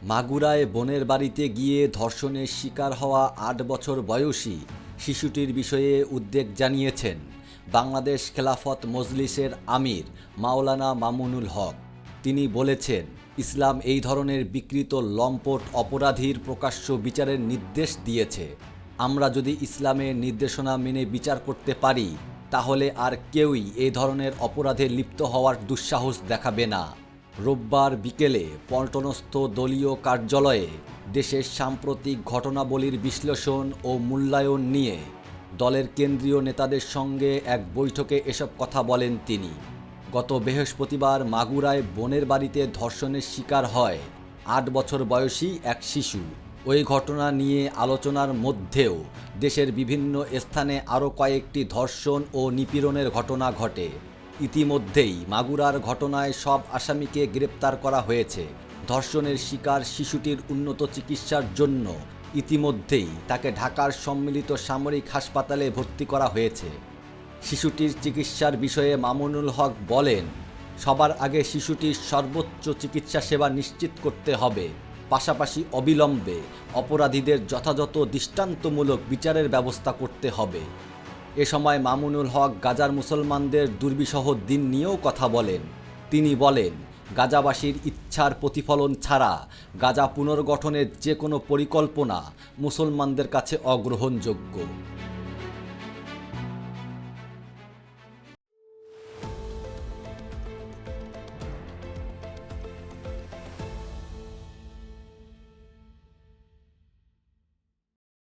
মাগুরায় বোনের বাড়িতে গিয়ে ধর্ষণের শিকার হওয়া ৮ বছর বয়সী শিশুটির বিষয়ে উদ্বেগ জানিয়েছেন বাংলাদেশ খেলাফত মজলিসের আমির মাওলানা মামুনুল হক। তিনি বলেছেন, ইসলাম এই ধরনের বিকৃত লম্পট অপরাধীর প্রকাশ্য বিচারের নির্দেশ দিয়েছে। আমরা যদি ইসলামের নির্দেশনা মেনে বিচার করতে পারি, তাহলে আর কেউই এই ধরনের অপরাধে লিপ্ত হওয়ার দুঃসাহস দেখাবে না। রোববার বিকেলে পল্টনস্থ দলীয় কার্যালয়ে দেশের সাম্প্রতিক ঘটনাবলীর বিশ্লেষণ ও মূল্যায়ন নিয়ে দলের কেন্দ্রীয় নেতাদের সঙ্গে এক বৈঠকে এসব কথা বলেন তিনি। গত বৃহস্পতিবার মাগুরায় বোনের বাড়িতে ধর্ষণের শিকার হয় ৮ বছর বয়সী এক শিশু। ওই ঘটনা নিয়ে আলোচনার মধ্যেও দেশের বিভিন্ন স্থানে আরও কয়েকটি ধর্ষণ ও নিপীড়নের ঘটনা ঘটে। ইতিমধ্যেই মাগুরার ঘটনায় সব আসামিকে গ্রেপ্তার করা হয়েছে। ধর্ষণের শিকার শিশুটির উন্নত চিকিৎসার জন্য ইতিমধ্যেই তাকে ঢাকার সম্মিলিত সামরিক হাসপাতালে ভর্তি করা হয়েছে। শিশুটির চিকিৎসার বিষয়ে মামুনুল হক বলেন, সবার আগে শিশুটির সর্বোচ্চ চিকিৎসা সেবা নিশ্চিত করতে হবে, পাশাপাশি অবিলম্বে অপরাধীদের যথাযথ দৃষ্টান্তমূলক বিচারের ব্যবস্থা করতে হবে। এ সময় মামুনুল হক গাজার মুসলমানদের দুর্বিষহ দিন নিয়েও কথা বলেন। তিনি বলেন, গাজাবাসীর ইচ্ছার প্রতিফলন ছাড়া গাজা পুনর্গঠনের যে কোনো পরিকল্পনা মুসলমানদের কাছে অগ্রহণযোগ্য।